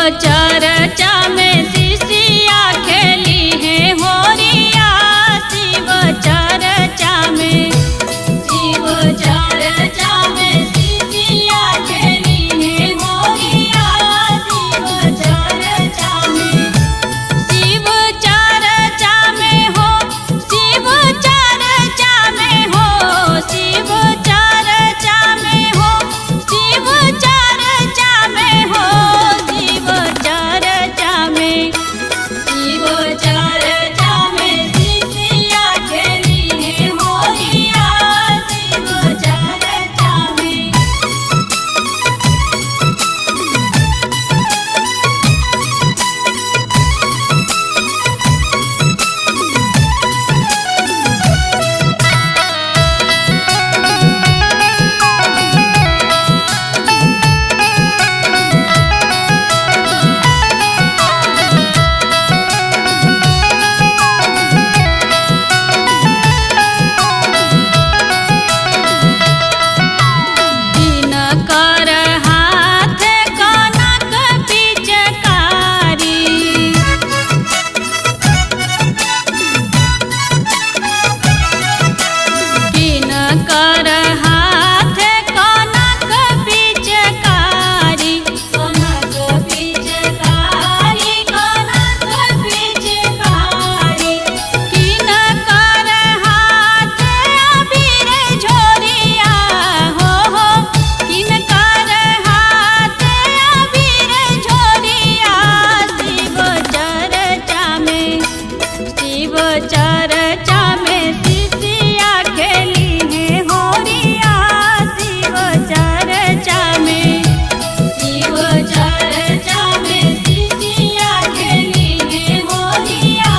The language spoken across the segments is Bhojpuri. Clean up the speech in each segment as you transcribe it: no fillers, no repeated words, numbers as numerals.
चर्चा में शिष्या खेली है होरिया। शिव चर्चा में शिष्या खेली है होरिया। शिव चर्चा में हो, शिव चर्चा में हो, शिव चर्चा में हो, शिव चर्चा में हो, शिव चर्चा में, शिव चर्चा में शिष्या खेली है होरिया। शिव चर्चा में कर हाथ कनक पिचकारी। किन कर हाथ कनक पिचकारी। कनक पिचकारी, कनक पिचकारी। किन कर हाथ अबीर झोरिया हो, किन कर हाथ अबीर झोरिया। शिव चर्चा में, शिव चर्चा में शिष्या खेली है होरिया। शिव चर्चा में, शिव चर्चा में शिष्या खेली है होरिया।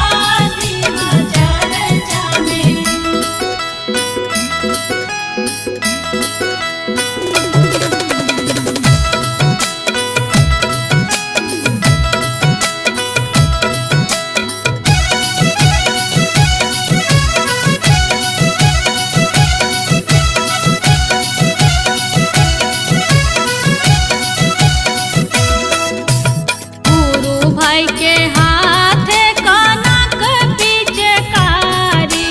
शिव चर्चा में गुरु भाई के हाथ कनक पिचकारी।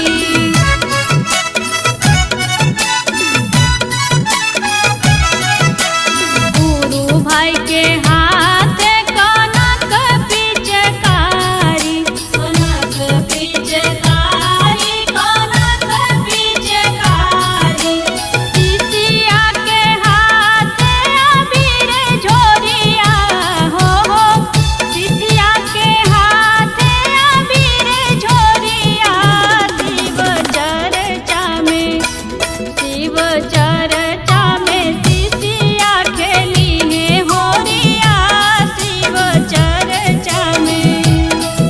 गुरु भाई के हाथ कनक पिचकारी। कनक पिचकारी, कनक पिचकारी। शिष्या के हाथ अबीर झोरिया हो, शिष्या के हाथ अबीर झोरिया। शिव चर्चा में, शिव चर्चा में शिष्या खेली है होरिया। शिव चर्चा में,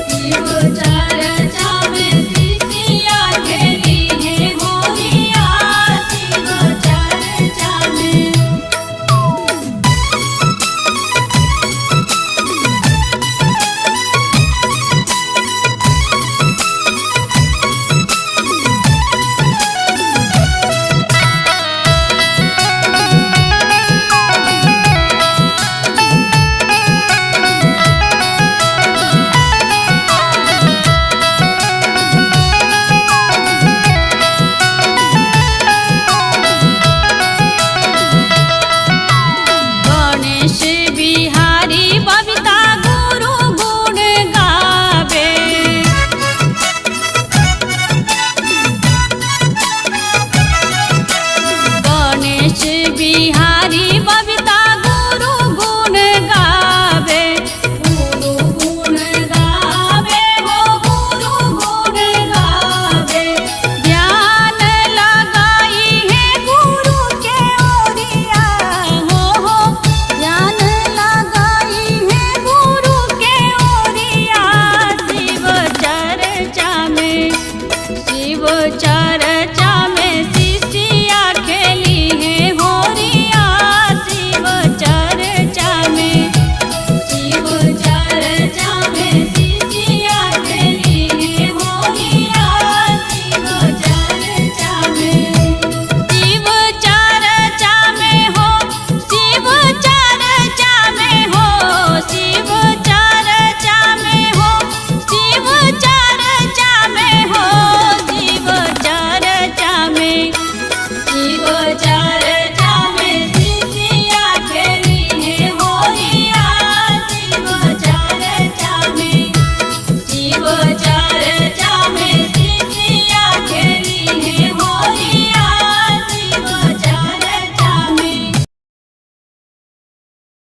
शिव चर्चा में शिष्या खेली है होरिया। शिव चर्चा में गणेश बिहारी बबीता गुरु गुण गावे। गणेश बिहारी बबीता गुरु गुण गावे। गुरु गुण गावे हो, गुरु गुण गावे। ध्यान लगाई है गुरु के ओरिया हो, ध्यान लगाई है गुरु के ओरिया। शिव चर्चा में, शिव चर्चा